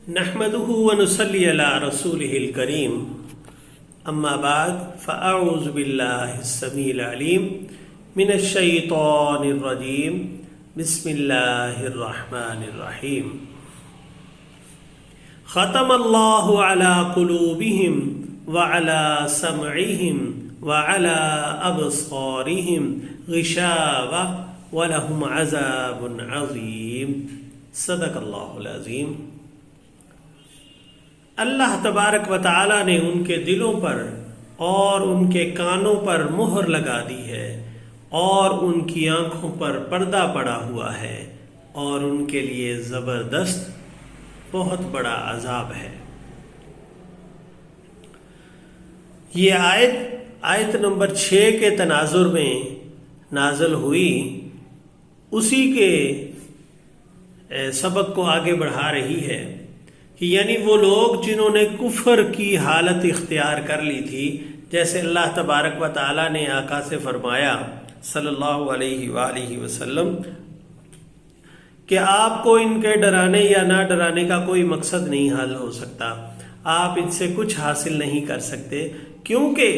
نحمده ونصلي على رسوله الكريم اما بعد فاعوذ بالله السميع العليم من الشيطان الرجيم بسم الله الرحمن الرحيم ختم الله على قلوبهم وعلى سمعهم وعلى ابصارهم غشاوة ولهم عذاب عظيم صدق اللہ العظیم۔ اللہ تبارک و تعالی نے ان کے دلوں پر اور ان کے کانوں پر مہر لگا دی ہے اور ان کی آنکھوں پر پردہ پڑا ہوا ہے اور ان کے لیے زبردست بہت بڑا عذاب ہے۔ یہ آیت نمبر 6 کے تناظر میں نازل ہوئی، اسی کے سبق کو آگے بڑھا رہی ہے کہ یعنی وہ لوگ جنہوں نے کفر کی حالت اختیار کر لی تھی، جیسے اللہ تبارک و تعالیٰ نے آقا سے فرمایا صلی اللہ علیہ وآلہ وسلم کہ آپ کو ان کے ڈرانے یا نہ ڈرانے کا کوئی مقصد نہیں حل ہو سکتا، آپ ان سے کچھ حاصل نہیں کر سکتے، کیونکہ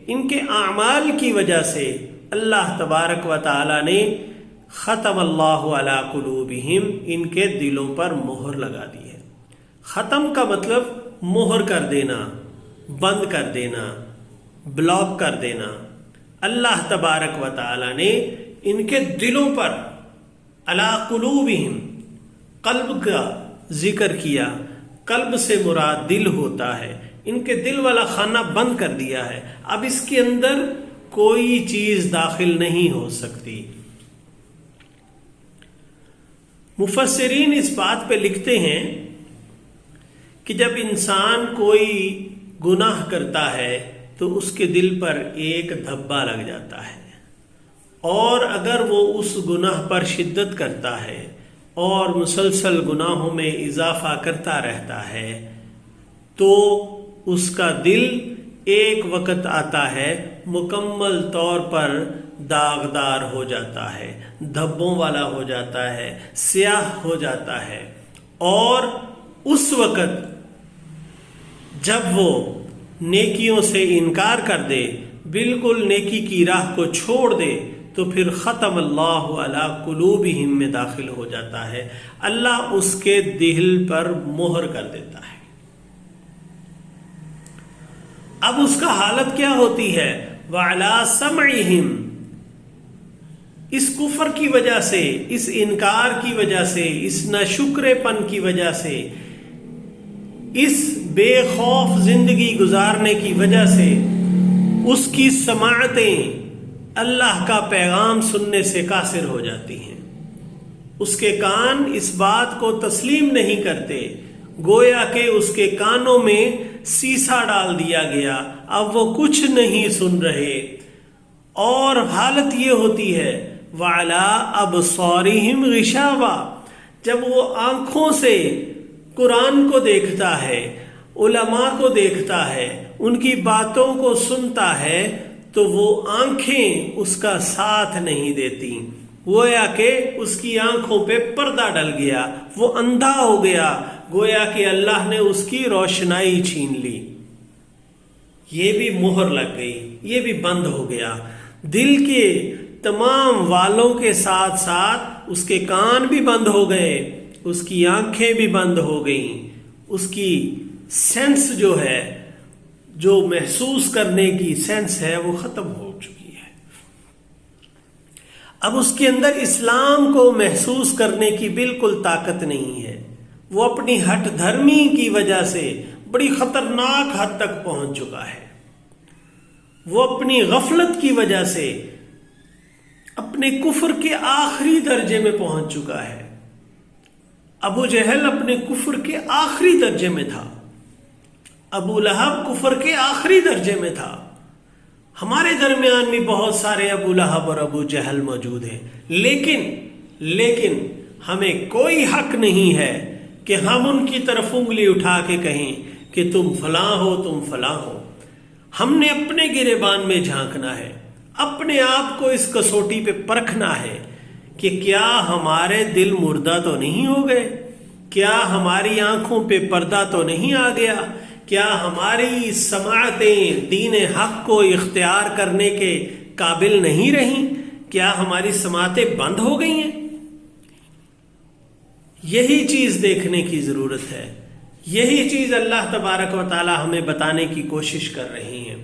ان کے اعمال کی وجہ سے اللہ تبارک و تعالیٰ نے ختم اللہ علی قلوبہم، ان کے دلوں پر مہر لگا دی ہے۔ ختم کا مطلب مہر کر دینا، بند کر دینا، بلاک کر دینا۔ اللہ تبارک و تعالی نے ان کے دلوں پر علی قلوبہم، قلب کا ذکر کیا، قلب سے مراد دل ہوتا ہے، ان کے دل والا خانہ بند کر دیا ہے، اب اس کے اندر کوئی چیز داخل نہیں ہو سکتی۔ مفسرین اس بات پہ لکھتے ہیں کہ جب انسان کوئی گناہ کرتا ہے تو اس کے دل پر ایک دھبا لگ جاتا ہے، اور اگر وہ اس گناہ پر شدت کرتا ہے اور مسلسل گناہوں میں اضافہ کرتا رہتا ہے تو اس کا دل ایک وقت آتا ہے مکمل طور پر داغدار ہو جاتا ہے، دھبوں والا ہو جاتا ہے، سیاہ ہو جاتا ہے، اور اس وقت جب وہ نیکیوں سے انکار کر دے، بالکل نیکی کی راہ کو چھوڑ دے، تو پھر ختم اللہ علی قلوبہم میں داخل ہو جاتا ہے، اللہ اس کے دل پر مہر کر دیتا ہے۔ اب اس کا حالت کیا ہوتی ہے؟ وَعَلَىٰ سَمْعِهِمْ، اس کفر کی وجہ سے، اس انکار کی وجہ سے، اس ناشکرے پن کی وجہ سے، اس بے خوف زندگی گزارنے کی وجہ سے اس کی سماعتیں اللہ کا پیغام سننے سے قاصر ہو جاتی ہیں، اس کے کان اس بات کو تسلیم نہیں کرتے، گویا کہ اس کے کانوں میں سیسا ڈال دیا گیا، اب وہ کچھ نہیں سن رہے، اور حالت یہ ہوتی ہے وَعَلَىٰ أَبْصَارِهِمْ غِشَاوَةٌ، جب وہ آنکھوں سے قرآن کو دیکھتا ہے، علماء کو دیکھتا ہے، ان کی باتوں کو سنتا ہے، تو وہ آنکھیں اس کا ساتھ نہیں دیتی، گویا کہ اس کی آنکھوں پہ پردہ ڈل گیا، وہ اندھا ہو گیا، گویا کہ اللہ نے اس کی روشنائی چھین لی، یہ بھی مہر لگ گئی، یہ بھی بند ہو گیا۔ دل کے تمام والوں کے ساتھ ساتھ اس کے کان بھی بند ہو گئے، اس کی آنکھیں بھی بند ہو گئیں، اس کی سینس جو ہے، جو محسوس کرنے کی سینس ہے، وہ ختم ہو چکی ہے۔ اب اس کے اندر اسلام کو محسوس کرنے کی بالکل طاقت نہیں ہے، وہ اپنی ہٹ دھرمی کی وجہ سے بڑی خطرناک حد تک پہنچ چکا ہے، وہ اپنی غفلت کی وجہ سے اپنے کفر کے آخری درجے میں پہنچ چکا ہے۔ ابو جہل اپنے کفر کے آخری درجے میں تھا، ابو لہب کفر کے آخری درجے میں تھا۔ ہمارے درمیان بھی بہت سارے ابو لہب اور ابو جہل موجود ہیں، لیکن ہمیں کوئی حق نہیں ہے کہ ہم ان کی طرف انگلی اٹھا کے کہیں کہ تم فلاں ہو، تم فلاں ہو۔ ہم نے اپنے گریبان میں جھانکنا ہے، اپنے آپ کو اس کسوٹی پہ پرکھنا ہے کہ کیا ہمارے دل مردہ تو نہیں ہو گئے، کیا ہماری آنکھوں پہ پردہ تو نہیں آ گیا؟ کیا ہماری سماعتیں دین حق کو اختیار کرنے کے قابل نہیں رہیں؟ کیا ہماری سماعتیں بند ہو گئی ہیں؟ یہی چیز دیکھنے کی ضرورت ہے، یہی چیز اللہ تبارک و تعالی ہمیں بتانے کی کوشش کر رہی ہیں،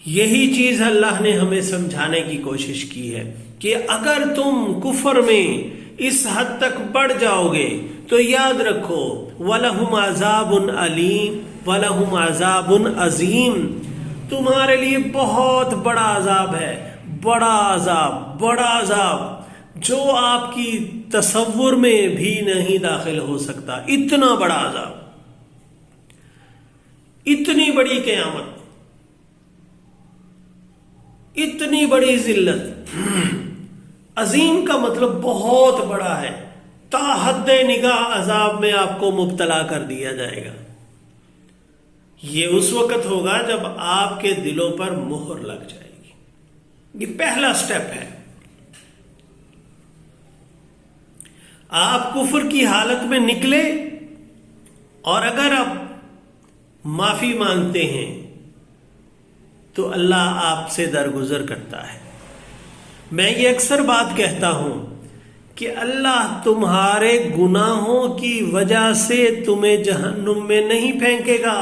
یہی چیز اللہ نے ہمیں سمجھانے کی کوشش کی ہے کہ اگر تم کفر میں اس حد تک بڑھ جاؤ گے تو یاد رکھو وَلَهُمْ عَذَابٌ عَلِيمٌ وَلَهُمْ عَذَابٌ عَظِيمٌ، تمہارے لیے بہت بڑا عذاب ہے، بڑا عذاب جو آپ کی تصور میں بھی نہیں داخل ہو سکتا، اتنا بڑا عذاب، اتنی بڑی قیامت، اتنی بڑی ذلت۔ عظیم کا مطلب بہت بڑا ہے، تا حد نگاہ عذاب میں آپ کو مبتلا کر دیا جائے گا۔ یہ اس وقت ہوگا جب آپ کے دلوں پر مہر لگ جائے گی۔ یہ پہلا سٹیپ ہے۔ آپ کفر کی حالت میں نکلے اور اگر آپ معافی مانگتے ہیں تو اللہ آپ سے درگزر کرتا ہے۔ میں یہ اکثر بات کہتا ہوں کہ اللہ تمہارے گناہوں کی وجہ سے تمہیں جہنم میں نہیں پھینکے گا۔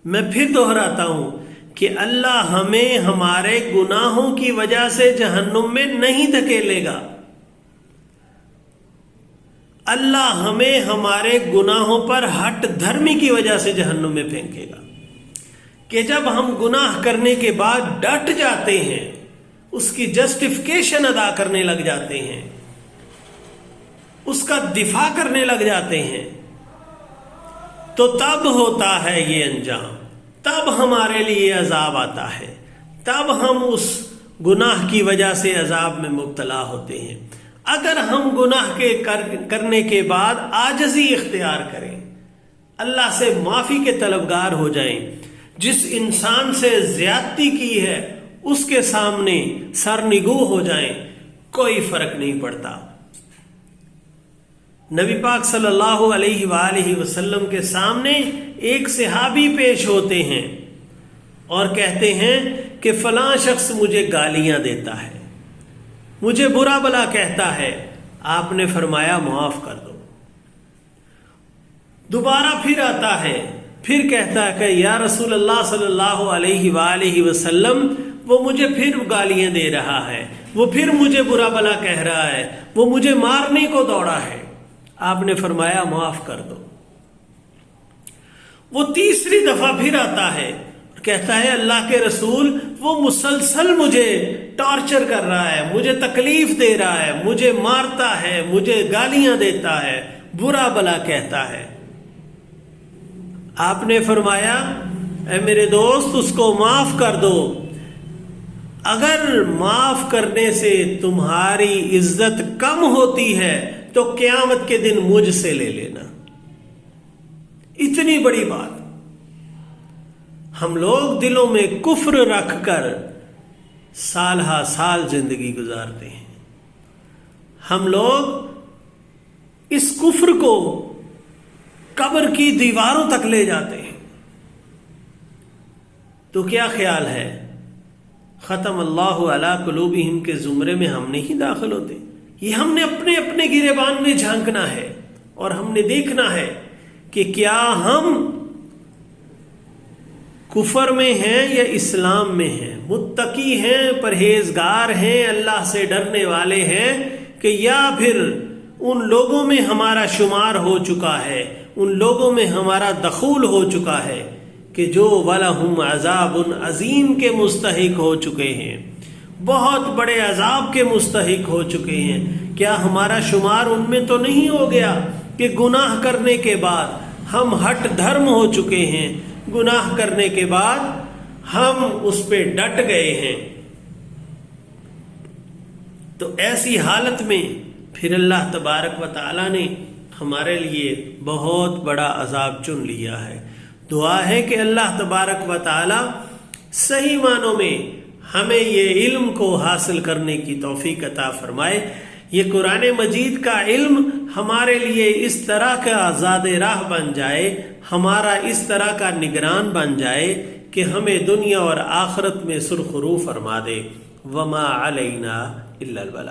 میں پھر دہراتا ہوں کہ اللہ ہمیں ہمارے گناہوں کی وجہ سے جہنم میں نہیں دھکیلے گا۔ اللہ ہمیں ہمارے گناہوں پر ہٹ دھرمی کی وجہ سے جہنم میں پھینکے گا کہ جب ہم گناہ کرنے کے بعد ڈٹ جاتے ہیں، اس کی جسٹیفیکیشن ادا کرنے لگ جاتے ہیں، اس کا دفاع کرنے لگ جاتے ہیں، تو تب ہوتا ہے یہ انجام، تب ہمارے لیے عذاب آتا ہے، تب ہم اس گناہ کی وجہ سے عذاب میں مبتلا ہوتے ہیں۔ اگر ہم گناہ کے کرنے کے بعد عاجزی اختیار کریں، اللہ سے معافی کے طلبگار ہو جائیں، جس انسان سے زیادتی کی ہے اس کے سامنے سرنگو ہو جائیں، کوئی فرق نہیں پڑتا۔ نبی پاک صلی اللہ علیہ وآلہ وسلم کے سامنے ایک صحابی پیش ہوتے ہیں اور کہتے ہیں کہ فلاں شخص مجھے گالیاں دیتا ہے، مجھے برا بلا کہتا ہے، آپ نے فرمایا معاف کر دو۔ دوبارہ پھر آتا ہے، پھر کہتا ہے کہ یا رسول اللہ صلی اللہ علیہ وآلہ وسلم وہ مجھے پھر گالیاں دے رہا ہے، وہ پھر مجھے برا بلا کہہ رہا ہے، وہ مجھے مارنے کو دوڑا ہے، آپ نے فرمایا معاف کر دو۔ وہ تیسری دفعہ پھر آتا ہے اور کہتا ہے اللہ کے رسول وہ مسلسل مجھے ٹارچر کر رہا ہے، مجھے تکلیف دے رہا ہے، مجھے مارتا ہے، مجھے گالیاں دیتا ہے، برا بلا کہتا ہے۔ آپ نے فرمایا اے میرے دوست اس کو معاف کر دو، اگر معاف کرنے سے تمہاری عزت کم ہوتی ہے تو قیامت کے دن مجھ سے لے لینا۔ اتنی بڑی بات۔ ہم لوگ دلوں میں کفر رکھ کر سال ہا سال زندگی گزارتے ہیں، ہم لوگ اس کفر کو قبر کی دیواروں تک لے جاتے ہیں۔ تو کیا خیال ہے ختم اللہ علی قلوبہم کے زمرے میں ہم نہیں داخل ہوتے؟ یہ ہم نے اپنے اپنے گریبان میں جھانکنا ہے اور ہم نے دیکھنا ہے کہ کیا ہم کفر میں ہیں یا اسلام میں ہیں، متقی ہیں، پرہیزگار ہیں، اللہ سے ڈرنے والے ہیں، کہ یا پھر ان لوگوں میں ہمارا شمار ہو چکا ہے، ان لوگوں میں ہمارا دخول ہو چکا ہے کہ جو وَلَهُمْ عَذَابٌ عظیم کے مستحق ہو چکے ہیں، بہت بڑے عذاب کے مستحق ہو چکے ہیں۔ کیا ہمارا شمار ان میں تو نہیں ہو گیا کہ گناہ کرنے کے بعد ہم ہٹ دھرم ہو چکے ہیں، گناہ کرنے کے بعد ہم اس پہ ڈٹ گئے ہیں؟ تو ایسی حالت میں پھر اللہ تبارک و تعالی نے ہمارے لیے بہت بڑا عذاب چن لیا ہے۔ دعا ہے کہ اللہ تبارک و تعالی صحیح معنوں میں ہمیں یہ علم کو حاصل کرنے کی توفیق عطا فرمائے یہ قرآن مجید کا علم ہمارے لیے اس طرح کا آزاد راہ بن جائے، ہمارا اس طرح کا نگران بن جائے کہ ہمیں دنیا اور آخرت میں سرخرو فرما دے۔ وما علینا الا البلاغ۔